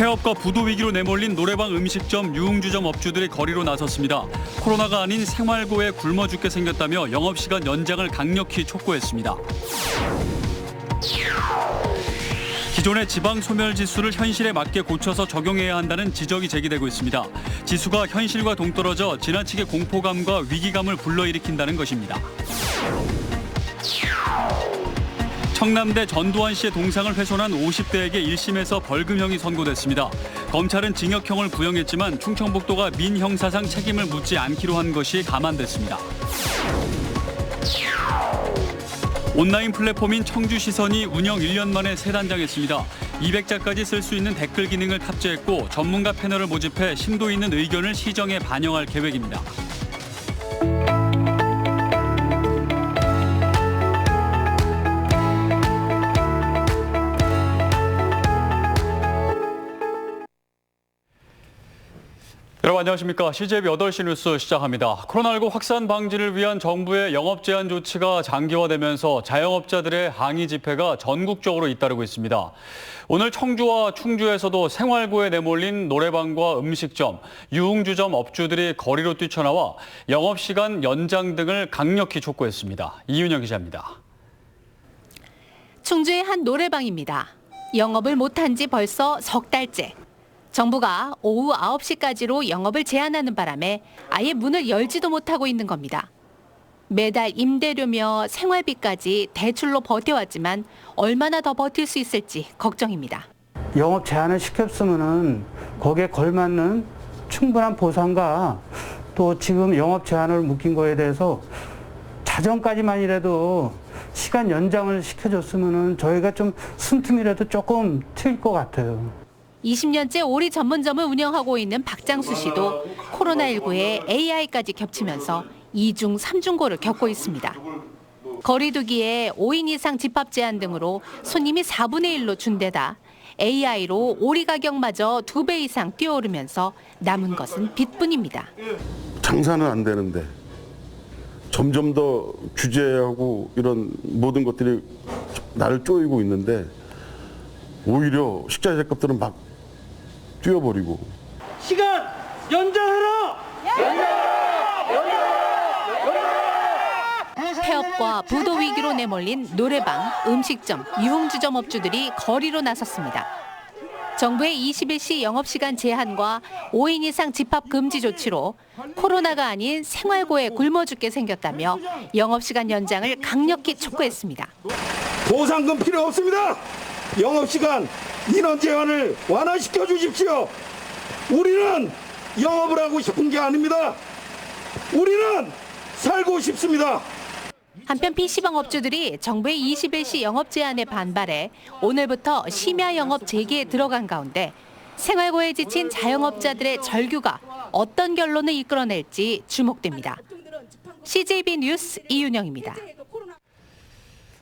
폐업과 부도 위기로 내몰린 노래방, 음식점, 유흥주점 업주들이 거리로 나섰습니다. 코로나가 아닌 생활고에 굶어 죽게 생겼다며 영업시간 연장을 강력히 촉구했습니다. 기존의 지방소멸지수를 현실에 맞게 고쳐서 적용해야 한다는 지적이 제기되고 있습니다. 지수가 현실과 동떨어져 지나치게 공포감과 위기감을 불러일으킨다는 것입니다. 청남대 전두환 씨의 동상을 훼손한 50대에게 1심에서 벌금형이 선고됐습니다. 검찰은 징역형을 구형했지만 충청북도가 민형사상 책임을 묻지 않기로 한 것이 감안됐습니다. 온라인 플랫폼인 청주시선이 운영 1년 만에 새 단장했습니다. 200자까지 쓸 수 있는 댓글 기능을 탑재했고 전문가 패널을 모집해 심도 있는 의견을 시정에 반영할 계획입니다. 여러분 안녕하십니까. CJB 8시 뉴스 시작합니다. 코로나19 확산 방지를 위한 정부의 영업 제한 조치가 장기화되면서 자영업자들의 항의 집회가 전국적으로 잇따르고 있습니다. 오늘 청주와 충주에서도 생활고에 내몰린 노래방과 음식점, 유흥주점 업주들이 거리로 뛰쳐나와 영업시간 연장 등을 강력히 촉구했습니다. 이윤영 기자입니다. 충주의 한 노래방입니다. 영업을 못한 지 벌써 석 달째. 정부가 오후 9시까지로 영업을 제한하는 바람에 아예 문을 열지도 못하고 있는 겁니다. 매달 임대료며 생활비까지 대출로 버텨왔지만 얼마나 더 버틸 수 있을지 걱정입니다. 영업 제한을 시켰으면은 거기에 걸맞는 충분한 보상과 또 지금 영업 제한을 묶인 거에 대해서 자정까지만이라도 시간 연장을 시켜줬으면은 저희가 좀 숨틈이라도 조금 트일 것 같아요. 20년째 오리 전문점을 운영하고 있는 박장수 씨도 코로나19에 AI까지 겹치면서 2중, 3중고를 겪고 있습니다. 거리두기에 5인 이상 집합 제한 등으로 손님이 4분의 1로 준데다 AI로 오리 가격마저 2배 이상 뛰어오르면서 남은 것은 빚뿐입니다. 장사는 안 되는데 점점 더 규제하고 이런 모든 것들이 나를 쪼이고 있는데 오히려 식자재 값들은 막 뛰어버리고. 시간 연장하라! 폐업과 부도 위기로 내몰린 노래방, 음식점, 유흥주점 업주들이 거리로 나섰습니다. 정부의 21시 영업시간 제한과 5인 이상 집합 금지 조치로 코로나가 아닌 생활고에 굶어 죽게 생겼다며 영업시간 연장을 강력히 촉구했습니다. 보상금 필요 없습니다. 영업시간 인원 제한을 완화시켜 주십시오. 우리는 영업을 하고 싶은 게 아닙니다. 우리는 살고 싶습니다. 한편 PC방 업주들이 정부의 21시 영업 제한에 반발해 오늘부터 심야 영업 재개에 들어간 가운데 생활고에 지친 자영업자들의 절규가 어떤 결론을 이끌어낼지 주목됩니다. CJB 뉴스 이윤영입니다.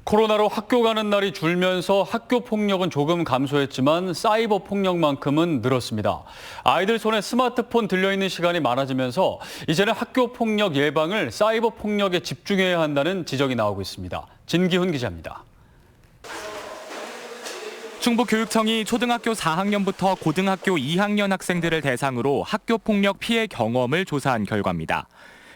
코로나로 학교 가는 날이 줄면서 학교 폭력은 조금 감소했지만 사이버 폭력만큼은 늘었습니다. 아이들 손에 스마트폰 들려있는 시간이 많아지면서 이제는 학교 폭력 예방을 사이버 폭력에 집중해야 한다는 지적이 나오고 있습니다. 진기훈 기자입니다. 충북교육청이 초등학교 4학년부터 고등학교 2학년 학생들을 대상으로 학교 폭력 피해 경험을 조사한 결과입니다.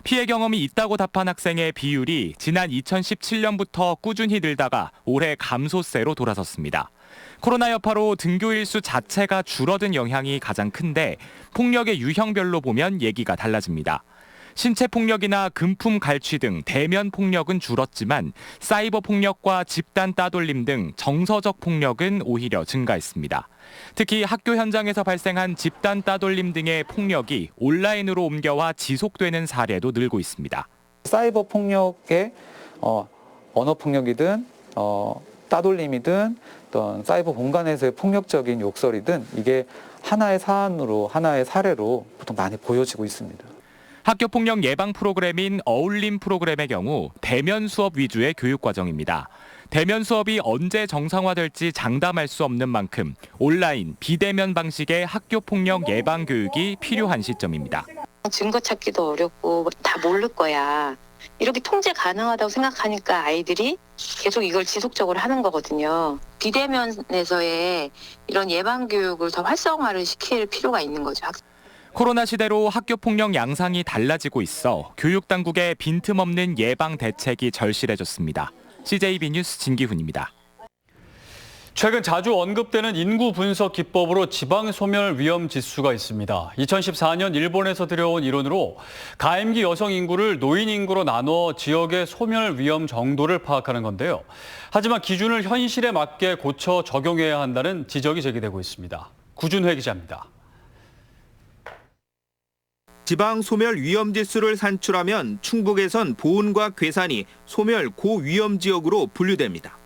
피해 경험이 있다고 답한 학생의 비율이 지난 2017년부터 꾸준히 늘다가 올해 감소세로 돌아섰습니다. 코로나 여파로 등교일 수 자체가 줄어든 영향이 가장 큰데 폭력의 유형별로 보면 얘기가 달라집니다. 신체 폭력이나 금품 갈취 등 대면 폭력은 줄었지만 사이버 폭력과 집단 따돌림 등 정서적 폭력은 오히려 증가했습니다. 특히 학교 현장에서 발생한 집단 따돌림 등의 폭력이 온라인으로 옮겨와 지속되는 사례도 늘고 있습니다. 사이버 폭력의 언어 폭력이든 따돌림이든 어떤 사이버 공간에서의 폭력적인 욕설이든 이게 하나의 사안으로 하나의 사례로 보통 많이 보여지고 있습니다. 학교 폭력 예방 프로그램인 어울림 프로그램의 경우 대면 수업 위주의 교육 과정입니다. 대면 수업이 언제 정상화될지 장담할 수 없는 만큼 온라인, 비대면 방식의 학교 폭력 예방 교육이 필요한 시점입니다. 증거 찾기도 어렵고 다 모를 거야. 이렇게 통제 가능하다고 생각하니까 아이들이 계속 이걸 지속적으로 하는 거거든요. 비대면에서의 이런 예방 교육을 더 활성화를 시킬 필요가 있는 거죠. 코로나 시대로 학교 폭력 양상이 달라지고 있어 교육 당국의 빈틈없는 예방 대책이 절실해졌습니다. CJB 뉴스 진기훈입니다. 최근 자주 언급되는 인구 분석 기법으로 지방 소멸 위험 지수가 있습니다. 2014년 일본에서 들여온 이론으로 가임기 여성 인구를 노인 인구로 나눠 지역의 소멸 위험 정도를 파악하는 건데요. 하지만 기준을 현실에 맞게 고쳐 적용해야 한다는 지적이 제기되고 있습니다. 구준회 기자입니다. 지방 소멸 위험 지수를 산출하면 충북에선 보은과 괴산이 소멸 고위험 지역으로 분류됩니다.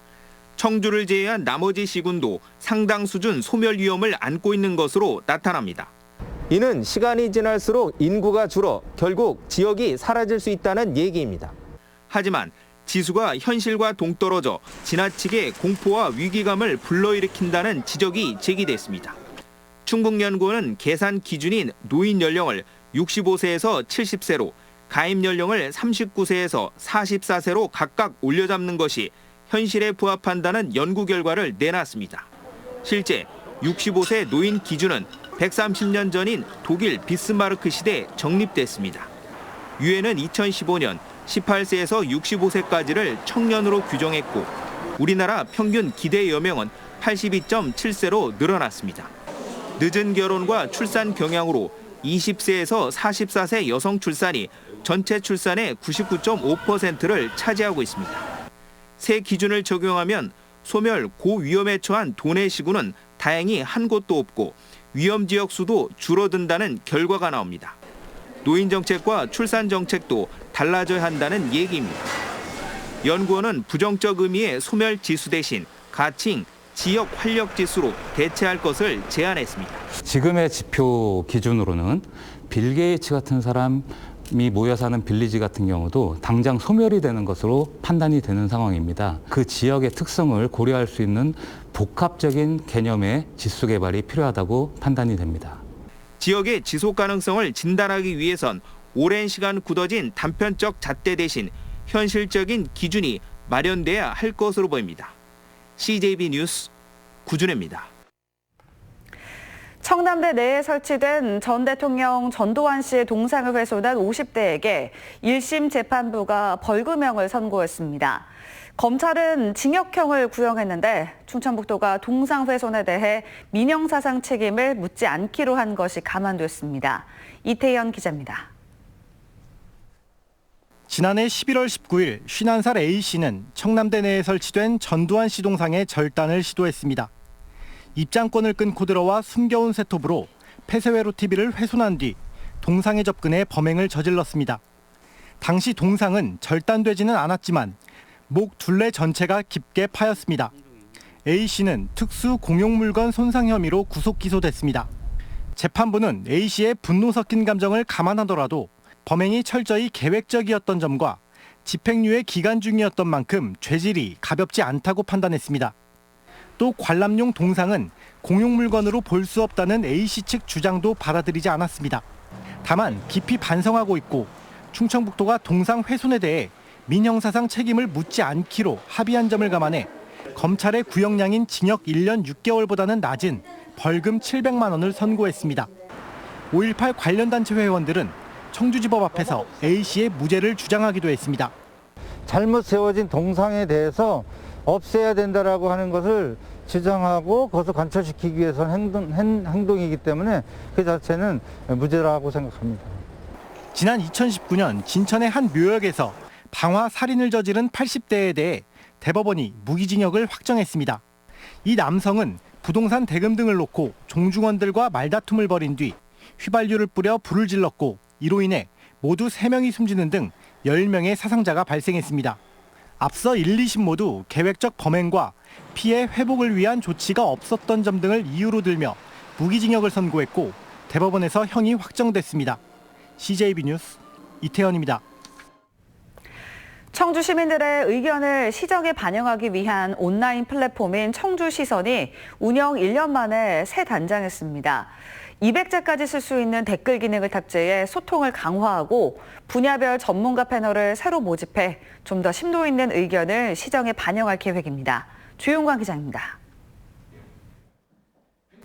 청주를 제외한 나머지 시군도 상당 수준 소멸 위험을 안고 있는 것으로 나타납니다. 이는 시간이 지날수록 인구가 줄어 결국 지역이 사라질 수 있다는 얘기입니다. 하지만 지수가 현실과 동떨어져 지나치게 공포와 위기감을 불러일으킨다는 지적이 제기됐습니다. 충북연구원은 계산 기준인 노인 연령을 65세에서 70세로, 가입 연령을 39세에서 44세로 각각 올려잡는 것이 현실에 부합한다는 연구 결과를 내놨습니다. 실제 65세 노인 기준은 130년 전인 독일 비스마르크 시대에 정립됐습니다. 유엔은 2015년 18세에서 65세까지를 청년으로 규정했고 우리나라 평균 기대 여명은 82.7세로 늘어났습니다. 늦은 결혼과 출산 경향으로 20세에서 44세 여성 출산이 전체 출산의 99.5%를 차지하고 있습니다. 새 기준을 적용하면 소멸 고위험에 처한 도내 시군은 다행히 한 곳도 없고 위험 지역 수도 줄어든다는 결과가 나옵니다. 노인 정책과 출산 정책도 달라져야 한다는 얘기입니다. 연구원은 부정적 의미의 소멸 지수 대신 가칭 지역 활력 지수로 대체할 것을 제안했습니다. 지금의 지표 기준으로는 빌 게이츠 같은 사람이 모여 사는 빌리지 같은 경우도 당장 소멸이 되는 것으로 판단이 되는 상황입니다. 그 지역의 특성을 고려할 수 있는 복합적인 개념의 지수 개발이 필요하다고 판단이 됩니다. 지역의 지속 가능성을 진단하기 위해선 오랜 시간 굳어진 단편적 잣대 대신 현실적인 기준이 마련돼야 할 것으로 보입니다. CJB 뉴스 구준혜입니다. 청남대 내에 설치된 전 대통령 전두환 씨의 동상을 훼손한 50대에게 1심 재판부가 벌금형을 선고했습니다. 검찰은 징역형을 구형했는데 충청북도가 동상 훼손에 대해 민형사상 책임을 묻지 않기로 한 것이 가만됐습니다. 이태현 기자입니다. 지난해 11월 19일 51살 A씨는 청남대 내에 설치된 전두환 씨 동상의 절단을 시도했습니다. 입장권을 끊고 들어와 숨겨온 셋톱으로 폐쇄회로 TV를 훼손한 뒤 동상에 접근해 범행을 저질렀습니다. 당시 동상은 절단되지는 않았지만 목 둘레 전체가 깊게 파였습니다. A씨는 특수 공용물건 손상 혐의로 구속 기소됐습니다. 재판부는 A씨의 분노 섞인 감정을 감안하더라도 범행이 철저히 계획적이었던 점과 집행유예 기간 중이었던 만큼 죄질이 가볍지 않다고 판단했습니다. 또 관람용 동상은 공용물건으로 볼 수 없다는 A씨 측 주장도 받아들이지 않았습니다. 다만 깊이 반성하고 있고 충청북도가 동상 훼손에 대해 민형사상 책임을 묻지 않기로 합의한 점을 감안해 검찰의 구형량인 징역 1년 6개월보다는 낮은 벌금 700만 원을 선고했습니다. 5.18 관련 단체 회원들은 청주지법 앞에서 A씨의 무죄를 주장하기도 했습니다. 잘못 세워진 동상에 대해서 없애야 된다라고 하는 것을 주장하고 그것을 관철시키기 위해서는 행동이기 때문에 그 자체는 무죄라고 생각합니다. 지난 2019년 진천의 한 묘역에서 방화 살인을 저지른 80대에 대해 대법원이 무기징역을 확정했습니다. 이 남성은 부동산 대금 등을 놓고 종중원들과 말다툼을 벌인 뒤 휘발유를 뿌려 불을 질렀고 이로 인해 모두 3명이 숨지는 등 10명의 사상자가 발생했습니다. 앞서 1, 2심 모두 계획적 범행과 피해 회복을 위한 조치가 없었던 점 등을 이유로 들며 무기징역을 선고했고 대법원에서 형이 확정됐습니다. CJB 뉴스 이태현입니다. 청주 시민들의 의견을 시정에 반영하기 위한 온라인 플랫폼인 청주시선이 운영 1년 만에 새 단장했습니다. 200자까지 쓸 수 있는 댓글 기능을 탑재해 소통을 강화하고 분야별 전문가 패널을 새로 모집해 좀 더 심도 있는 의견을 시정에 반영할 계획입니다. 주용광 기자입니다.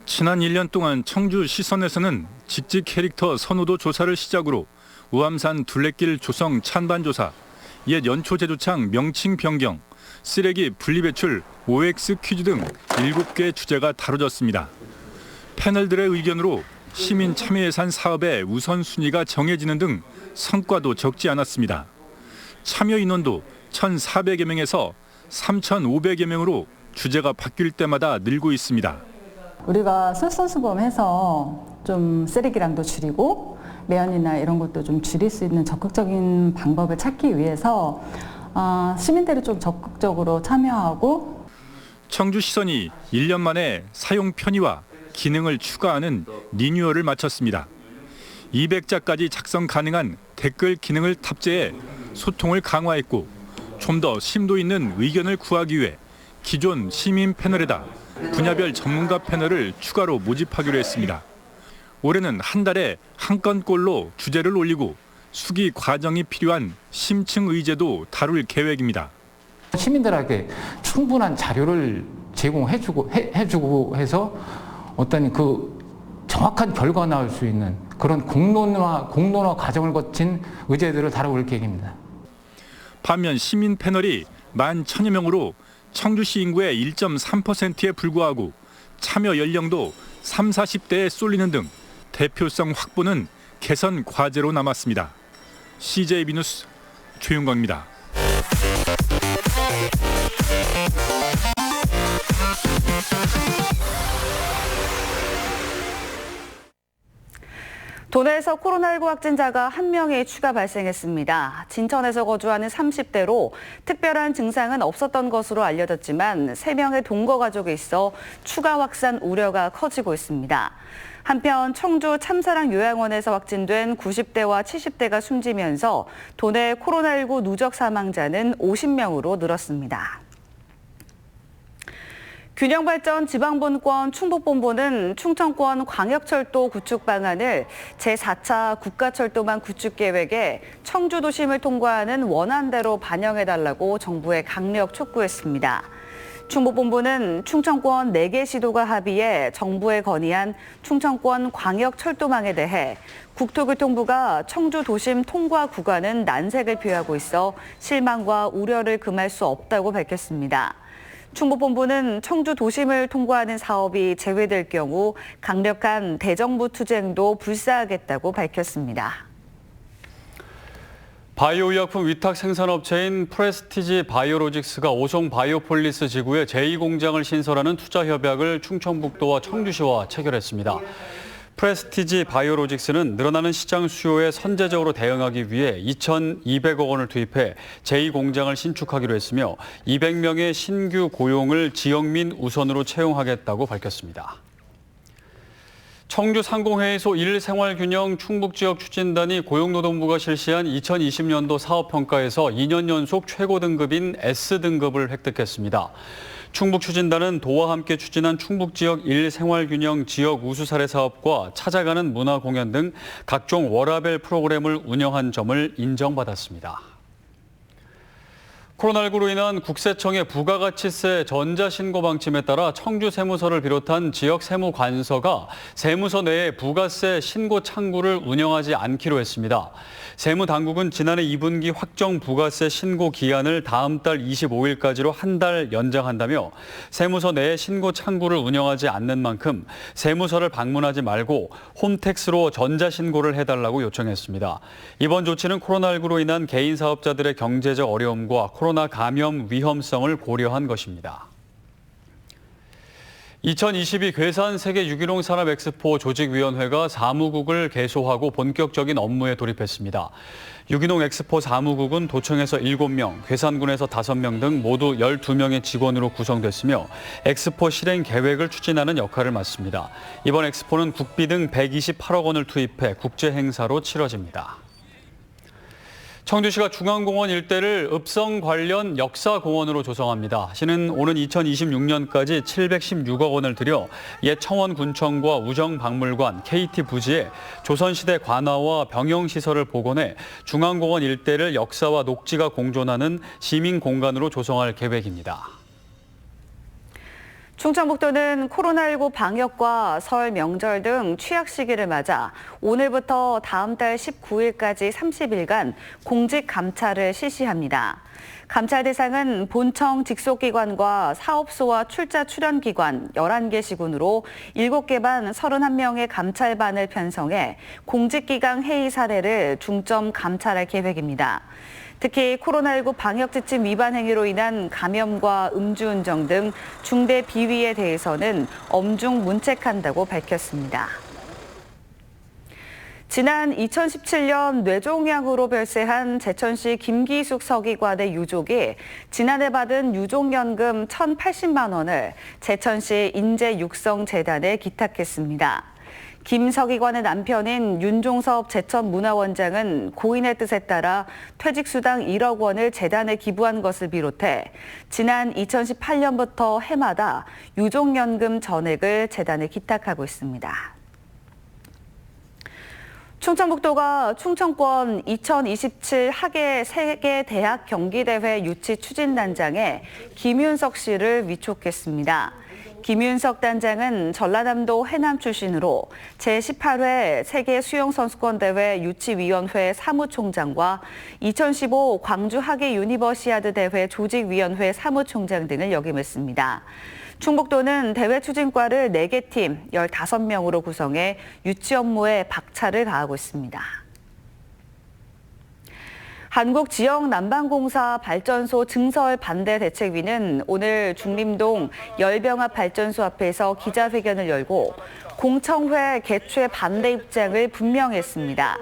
지난 1년 동안 청주 시선에서는 직직 캐릭터 선호도 조사를 시작으로 우암산 둘레길 조성 찬반 조사, 옛 연초 제조창 명칭 변경, 쓰레기 분리배출, OX 퀴즈 등 7개 주제가 다뤄졌습니다. 패널들의 의견으로 시민 참여 예산 사업의 우선순위가 정해지는 등 성과도 적지 않았습니다. 참여 인원도 1,400여 명에서 3,500여 명으로 주제가 바뀔 때마다 늘고 있습니다. 우리가 솔선수범해서 좀 쓰레기량도 줄이고 매연이나 이런 것도 좀 줄일 수 있는 적극적인 방법을 찾기 위해서 시민들이 좀 적극적으로 참여하고 청주 시선이 1년 만에 사용 편의와 기능을 추가하는 리뉴얼을 마쳤습니다. 200자까지 작성 가능한 댓글 기능을 탑재해 소통을 강화했고 좀 더 심도 있는 의견을 구하기 위해 기존 시민 패널에다 분야별 전문가 패널을 추가로 모집하기로 했습니다. 올해는 한 달에 한 건꼴로 주제를 올리고 수기 과정이 필요한 심층 의제도 다룰 계획입니다. 시민들에게 충분한 자료를 제공해주고 해서 어떤 그 정확한 결과가 나올 수 있는 그런 공론화 과정을 거친 의제들을 다뤄볼 계획입니다. 반면 시민 패널이 11,000여 명으로 청주시 인구의 1.3%에 불과하고 참여 연령도 30, 40대에 쏠리는 등 대표성 확보는 개선 과제로 남았습니다. CJB 뉴스 최윤광입니다. 도내에서 코로나19 확진자가 1명이 추가 발생했습니다. 진천에서 거주하는 30대로 특별한 증상은 없었던 것으로 알려졌지만 3명의 동거 가족이 있어 추가 확산 우려가 커지고 있습니다. 한편 청주 참사랑 요양원에서 확진된 90대와 70대가 숨지면서 도내 코로나19 누적 사망자는 50명으로 늘었습니다. 균형발전 지방분권 충북본부는 충청권 광역철도 구축 방안을 제4차 국가철도망 구축 계획에 청주도심을 통과하는 원안대로 반영해달라고 정부에 강력 촉구했습니다. 충북본부는 충청권 4개 시도가 합의해 정부에 건의한 충청권 광역철도망에 대해 국토교통부가 청주도심 통과 구간은 난색을 표하고 있어 실망과 우려를 금할 수 없다고 밝혔습니다. 충북본부는 청주 도심을 통과하는 사업이 제외될 경우 강력한 대정부 투쟁도 불사하겠다고 밝혔습니다. 바이오의약품 위탁 생산업체인 프레스티지 바이오로직스가 오송 바이오폴리스 지구에 제2공장을 신설하는 투자협약을 충청북도와 청주시와 체결했습니다. 프레스티지 바이오로직스는 늘어나는 시장 수요에 선제적으로 대응하기 위해 2,200억 원을 투입해 제2공장을 신축하기로 했으며 200명의 신규 고용을 지역민 우선으로 채용하겠다고 밝혔습니다. 청주 상공회의소 1생활균형 충북지역 추진단이 고용노동부가 실시한 2020년도 사업평가에서 2년 연속 최고 등급인 S등급을 획득했습니다. 충북추진단은 도와 함께 추진한 충북지역 1생활균형 지역 우수 사례 사업과 찾아가는 문화공연 등 각종 워라밸 프로그램을 운영한 점을 인정받았습니다. 코로나19로 인한 국세청의 부가가치세 전자신고 방침에 따라 청주 세무서를 비롯한 지역 세무관서가 세무서 내에 부가세 신고 창구를 운영하지 않기로 했습니다. 세무당국은 지난해 2분기 확정 부가세 신고 기한을 다음 달 25일까지로 한 달 연장한다며 세무서 내에 신고 창구를 운영하지 않는 만큼 세무서를 방문하지 말고 홈택스로 전자신고를 해달라고 요청했습니다. 이번 조치는 코로나19로 인한 개인 사업자들의 경제적 어려움과 코로나 감염 위험성을 고려한 것입니다. 2022 괴산 세계 유기농 산업 엑스포 조직위원회가 사무국을 개소하고 본격적인 업무에 돌입했습니다. 유기농 엑스포 사무국은 도청에서 7명, 괴산군에서 5명 등 모두 12명의 직원으로 구성됐으며 엑스포 실행 계획을 추진하는 역할을 맡습니다. 이번 엑스포는 국비 등 128억 원을 투입해 국제 행사로 치러집니다. 청주시가 중앙공원 일대를 읍성 관련 역사공원으로 조성합니다. 시는 오는 2026년까지 716억 원을 들여 옛 청원군청과 우정박물관, KT 부지에 조선시대 관아와 병영시설을 복원해 중앙공원 일대를 역사와 녹지가 공존하는 시민공간으로 조성할 계획입니다. 충청북도는 코로나19 방역과 설 명절 등 취약 시기를 맞아 오늘부터 다음 달 19일까지 30일간 공직 감찰을 실시합니다. 감찰 대상은 본청 직속기관과 사업소와 출자 출연기관 11개 시군으로 7개 반 31명의 감찰반을 편성해 공직기강 회의 사례를 중점 감찰할 계획입니다. 특히 코로나19 방역지침 위반 행위로 인한 감염과 음주운전 등 중대 비위에 대해서는 엄중 문책한다고 밝혔습니다. 지난 2017년 뇌종양으로 별세한 제천시 김기숙 서기관의 유족이 지난해 받은 유족연금 1,080만 원을 제천시 인재육성재단에 기탁했습니다. 김 서기관의 남편인 윤종섭 제천문화원장은 고인의 뜻에 따라 퇴직수당 1억 원을 재단에 기부한 것을 비롯해 지난 2018년부터 해마다 유족연금 전액을 재단에 기탁하고 있습니다. 충청북도가 충청권 2027 하계 세계 대학 경기대회 유치 추진단장에 김윤석 씨를 위촉했습니다. 김윤석 단장은 전라남도 해남 출신으로 제18회 세계 수영선수권대회 유치위원회 사무총장과 2015 광주 하계 유니버시아드 대회 조직위원회 사무총장 등을 역임했습니다. 충북도는 대회 추진과를 4개 팀 15명으로 구성해 유치 업무에 박차를 가하고 있습니다. 한국지역난방공사 발전소 증설 반대 대책위는 오늘 중림동 열병합 발전소 앞에서 기자회견을 열고 공청회 개최 반대 입장을 분명했습니다.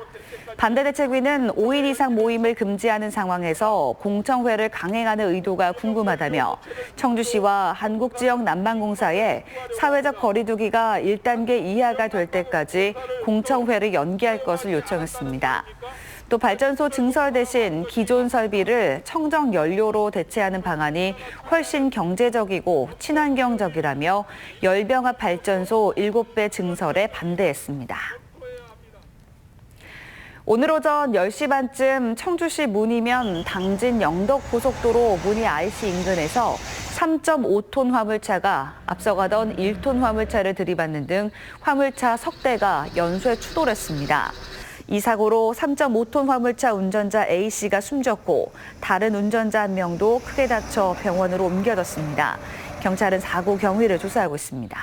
반대대책위는 5인 이상 모임을 금지하는 상황에서 공청회를 강행하는 의도가 궁금하다며 청주시와 한국지역난방공사에 사회적 거리두기가 1단계 이하가 될 때까지 공청회를 연기할 것을 요청했습니다. 또 발전소 증설 대신 기존 설비를 청정 연료로 대체하는 방안이 훨씬 경제적이고 친환경적이라며 열병합 발전소 7배 증설에 반대했습니다. 오늘 오전 10시 반쯤 청주시 문이면 당진 영덕 고속도로 문이 IC 인근에서 3.5톤 화물차가 앞서가던 1톤 화물차를 들이받는 등 화물차 석 대가 연쇄 추돌했습니다. 이 사고로 3.5톤 화물차 운전자 A씨가 숨졌고 다른 운전자 1명도 크게 다쳐 병원으로 옮겨졌습니다. 경찰은 사고 경위를 조사하고 있습니다.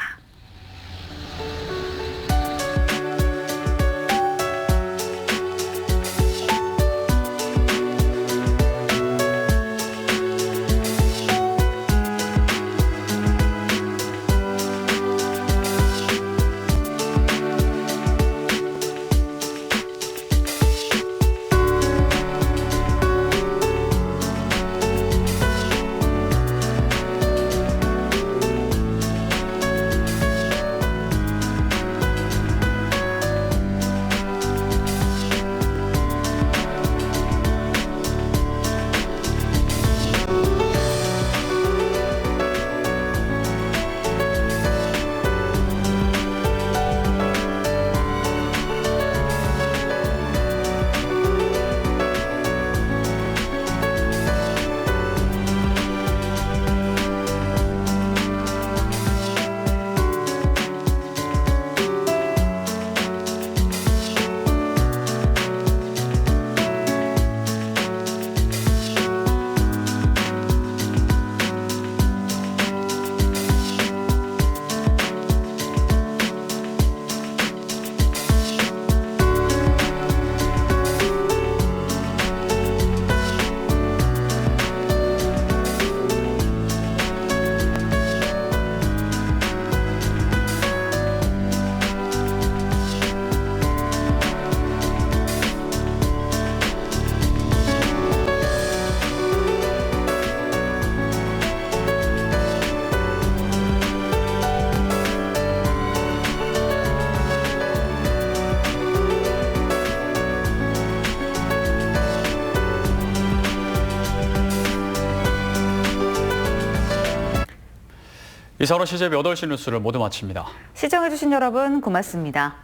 이사로 CJB 8시 뉴스를 모두 마칩니다. 시청해주신 여러분 고맙습니다.